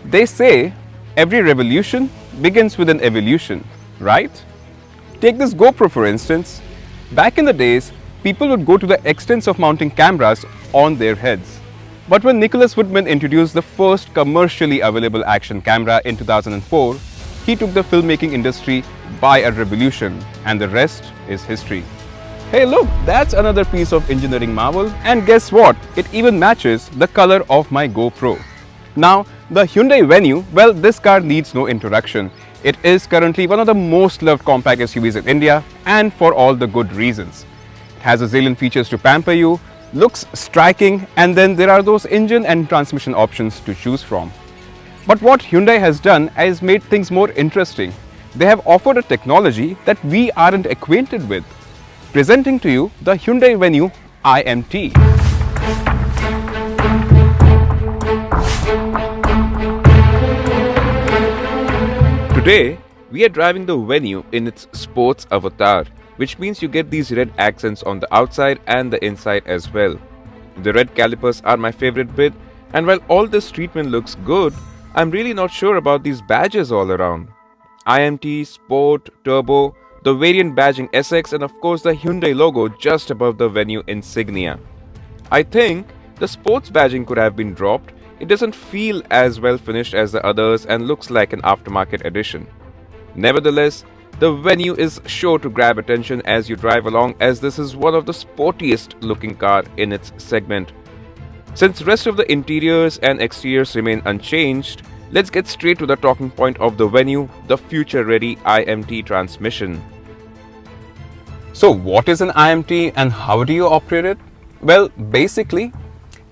They say every revolution begins with an evolution, right? Take this GoPro for instance. Back in the days, people would go to the extents of mounting cameras on their heads. But when Nicholas Woodman introduced the first commercially available action camera in 2004, he took the filmmaking industry by a revolution, and the rest is history. Hey look, that's another piece of engineering marvel, and guess what? It even matches the color of my GoPro. Now, the Hyundai Venue, well, this car needs no introduction. It is currently one of the most loved compact SUVs in India, and for all the good reasons. It has a zillion features to pamper you, looks striking, and then there are those engine and transmission options to choose from. But what Hyundai has done is made things more interesting. They have offered a technology that we aren't acquainted with. Presenting to you the Hyundai Venue iMT. Today, we are driving the Venue in its sports avatar, which means you get these red accents on the outside and the inside as well. The red calipers are my favorite bit, and while all this treatment looks good, I'm really not sure about these badges all around. iMT, Sport, Turbo, the variant badging SX, and of course the Hyundai logo just above the Venue insignia. I think the sports badging could have been dropped. It doesn't feel as well finished as the others and looks like an aftermarket edition. Nevertheless, the Venue is sure to grab attention as you drive along, as this is one of the sportiest looking car in its segment. Since rest of the interiors and exteriors remain unchanged, let's get straight to the talking point of the Venue, the future-ready iMT transmission. So what is an iMT and how do you operate it? Well, basically,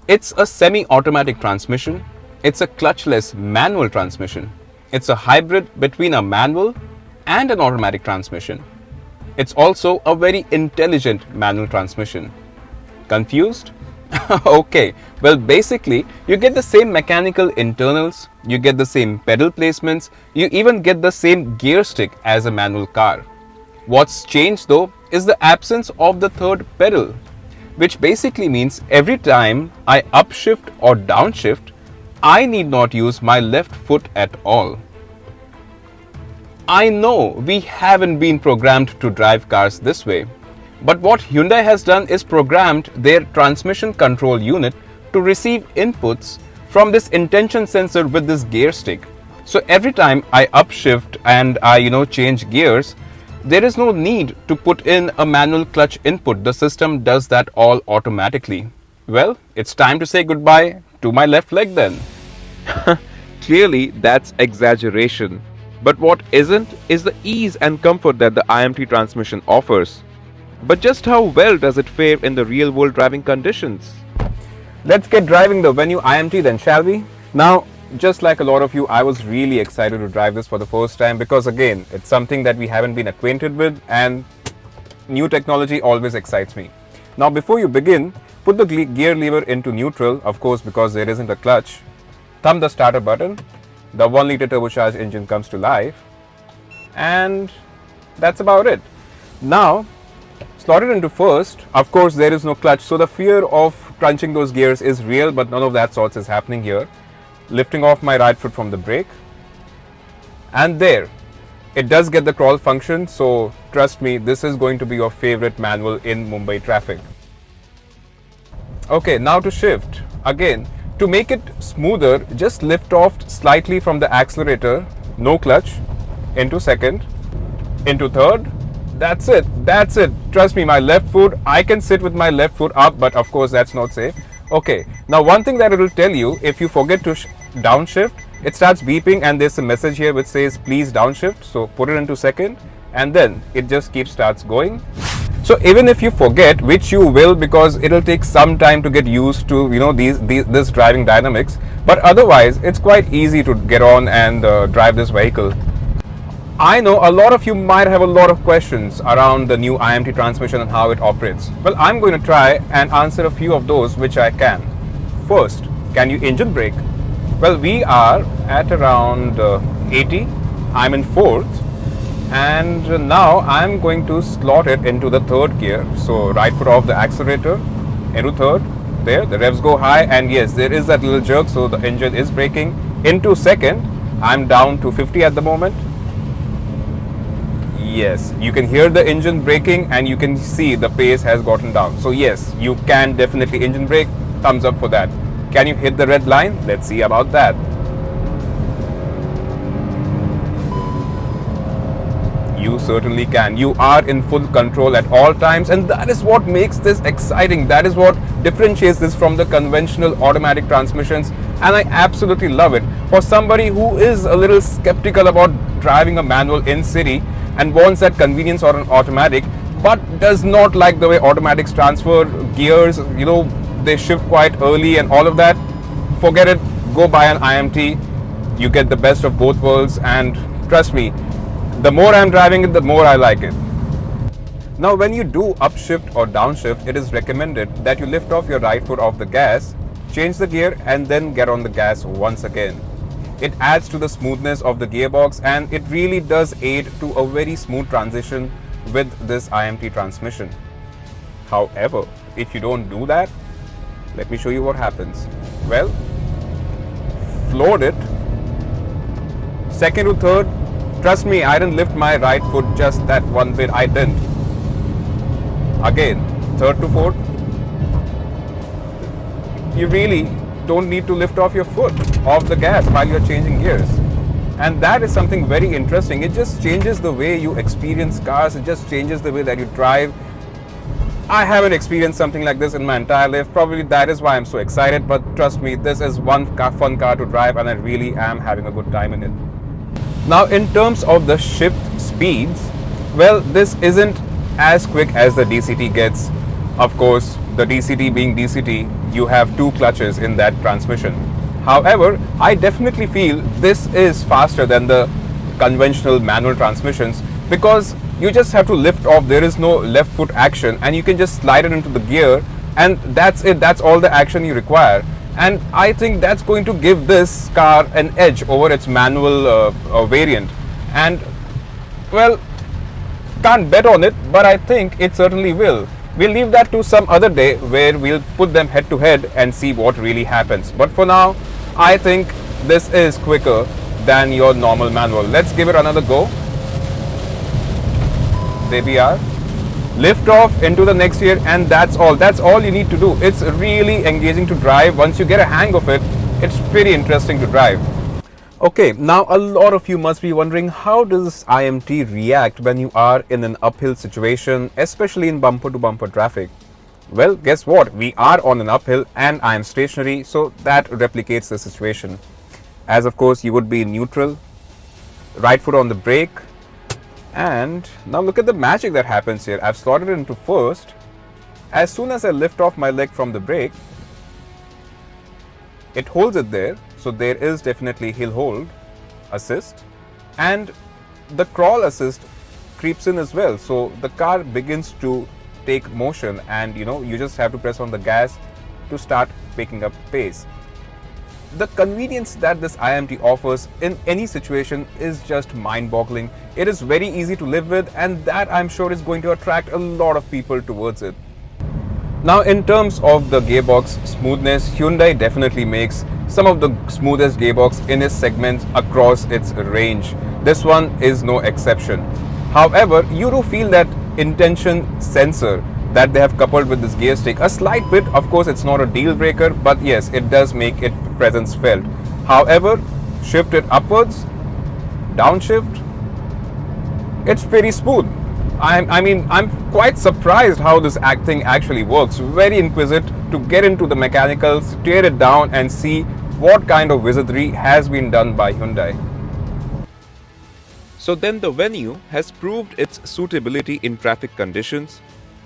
it's a semi-automatic transmission. It's a clutchless manual transmission. It's a hybrid between a manual and an automatic transmission. It's also a very intelligent manual transmission. Confused? Okay, well basically you get the same mechanical internals, you get the same pedal placements, you even get the same gear stick as a manual car. What's changed though is the absence of the third pedal, which basically means every time I upshift or downshift, I need not use my left foot at all. I know we haven't been programmed to drive cars this way, but what Hyundai has done is programmed their transmission control unit to receive inputs from this intention sensor with this gear stick. So every time I upshift and I change gears, there is no need to put in a manual clutch input. The system does that all automatically. Well, it's time to say goodbye to my left leg then. Clearly, that's exaggeration. But what isn't is the ease and comfort that the iMT transmission offers. But just how well does it fare in the real world driving conditions? Let's get driving the Venue iMT then, shall we? Now, just like a lot of you, I was really excited to drive this for the first time because again, it's something that we haven't been acquainted with and new technology always excites me. Now, before you begin, put the gear lever into neutral, of course, because there isn't a clutch. Thumb the starter button. The 1-liter turbocharged engine comes to life, and that's about it. Now, slot it into first. Of course, there is no clutch, so the fear of crunching those gears is real, but none of that sorts is happening here. Lifting off my right foot from the brake, and there, it does get the crawl function, so trust me, this is going to be your favorite manual in Mumbai traffic. Okay, now to shift. Again, to make it smoother, just lift off slightly from the accelerator, no clutch, into second, into third. That's it, that's it. Trust me, my left foot, I can sit with my left foot up, but of course that's not safe. Okay, now one thing that it will tell you, if you forget to downshift, it starts beeping and there's a message here which says please downshift. So put it into second and then it just starts going. So even if you forget, which you will, because it'll take some time to get used to this driving dynamics, but otherwise it's quite easy to get on and drive this vehicle. I know a lot of you might have a lot of questions around the new iMT transmission and how it operates. Well, I'm going to try and answer a few of those which I can. First, can you engine brake? Well, we are at around 80. I'm in fourth. And now I'm going to slot it into the third gear. So right foot off the accelerator, into third. There, the revs go high, and yes, there is that little jerk, so the engine is braking. into second. I'm down to 50 at the moment. Yes, you can hear the engine braking and you can see the pace has gotten down. So yes, you can definitely engine brake. Thumbs up for that. Can you hit the red line? Let's see about that. You certainly can. You are in full control at all times, and that is what makes this exciting. That is what differentiates this from the conventional automatic transmissions, and I absolutely love it. For somebody who is a little skeptical about driving a manual in city and wants that convenience or an automatic, but does not like the way automatics transfer gears, they shift quite early and all of that, forget it. Go buy an iMT. You get the best of both worlds, and trust me, the more I'm driving it, the more I like it. Now, when you do upshift or downshift, it is recommended that you lift off your right foot off the gas, change the gear, and then get on the gas once again. It adds to the smoothness of the gearbox, and it really does aid to a very smooth transition with this iMT transmission. However, if you don't do that, let me show you what happens. Well, floored it, second to third. Trust me, I didn't lift my right foot just that one bit. I didn't. Again, third to fourth. You really don't need to lift off your foot off the gas while you're changing gears. And that is something very interesting. It just changes the way you experience cars. It just changes the way that you drive. I haven't experienced something like this in my entire life. Probably that is why I'm so excited. But trust me, this is one fun car to drive, and I really am having a good time in it. Now, in terms of the shift speeds, well, this isn't as quick as the DCT gets. Of course, the DCT being DCT, you have two clutches in that transmission. However, I definitely feel this is faster than the conventional manual transmissions, because you just have to lift off. There is no left foot action, and you can just slide it into the gear, and that's it. That's all the action you require. And I think that's going to give this car an edge over its manual variant. And well, can't bet on it, but I think it certainly will. We'll leave that to some other day where we'll put them head to head and see what really happens. But for now, I think this is quicker than your normal manual. Let's give it another go. There we are. Lift off into the next gear, and that's all you need to do. It's really engaging to drive. Once you get a hang of it, it's pretty interesting to drive. Okay, now a lot of you must be wondering, how does this iMT react when you are in an uphill situation, especially in bumper to bumper traffic? Well, guess what? We are on an uphill and I am stationary, so that replicates the situation. As of course, you would be in neutral, right foot on the brake. And now look at the magic that happens here. I've slotted it into first. As soon as I lift off my leg from the brake, it holds it there. So there is definitely hill hold assist, and the crawl assist creeps in as well. So the car begins to take motion, and you just have to press on the gas to start picking up pace. The convenience that this iMT offers in any situation is just mind-boggling. It is very easy to live with, and that I'm sure is going to attract a lot of people towards it. Now, in terms of the gearbox smoothness, Hyundai definitely makes some of the smoothest gearbox in its segments across its range. This one is no exception. However, you do feel that intention sensor that they have coupled with this gear stick a slight bit. Of course, it's not a deal breaker, but yes, it does make its presence felt. However, shift it upwards, downshift, it's pretty smooth. I'm quite surprised how this thing actually works. Very inquisitive to get into the mechanicals, tear it down and see what kind of wizardry has been done by Hyundai. So then the Venue has proved its suitability in traffic conditions,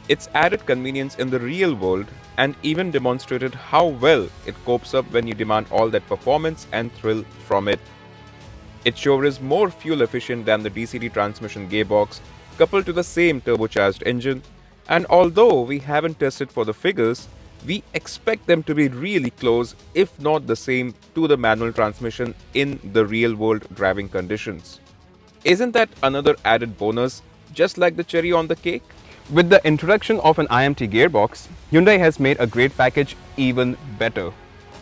its added convenience in the real world, and even demonstrated how well it copes up when you demand all that performance and thrill from it. It sure is more fuel efficient than the DCT transmission gearbox, coupled to the same turbocharged engine, and although we haven't tested for the figures, we expect them to be really close, if not the same, to the manual transmission in the real world driving conditions. Isn't that another added bonus, just like the cherry on the cake? With the introduction of an iMT gearbox, Hyundai has made a great package even better.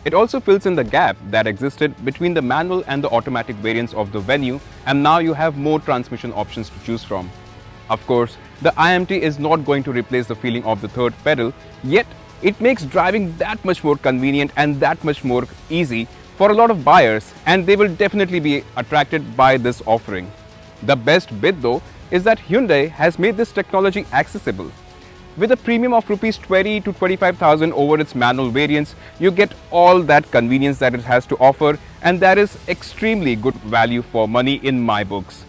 It also fills in the gap that existed between the manual and the automatic variants of the Venue, and now you have more transmission options to choose from. Of course, the iMT is not going to replace the feeling of the third pedal, yet it makes driving that much more convenient and that much more easy for a lot of buyers, and they will definitely be attracted by this offering. The best bit though is that Hyundai has made this technology accessible. With a premium of Rs 20 to 25,000 over its manual variants, you get all that convenience that it has to offer, and that is extremely good value for money in my books.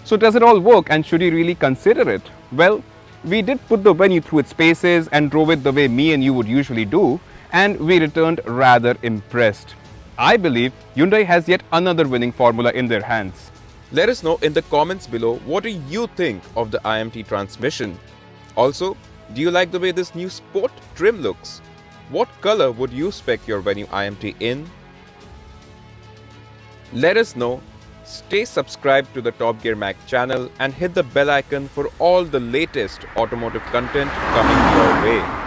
So does it all work, and should you really consider it? Well, we did put the Venue through its paces and drove it the way me and you would usually do, and we returned rather impressed. I believe Hyundai has yet another winning formula in their hands. Let us know in the comments below what do you think of the iMT transmission. Also, do you like the way this new sport trim looks? What color would you spec your Venue iMT in? Let us know. Stay subscribed to the Top Gear Mag channel and hit the bell icon for all the latest automotive content coming your way.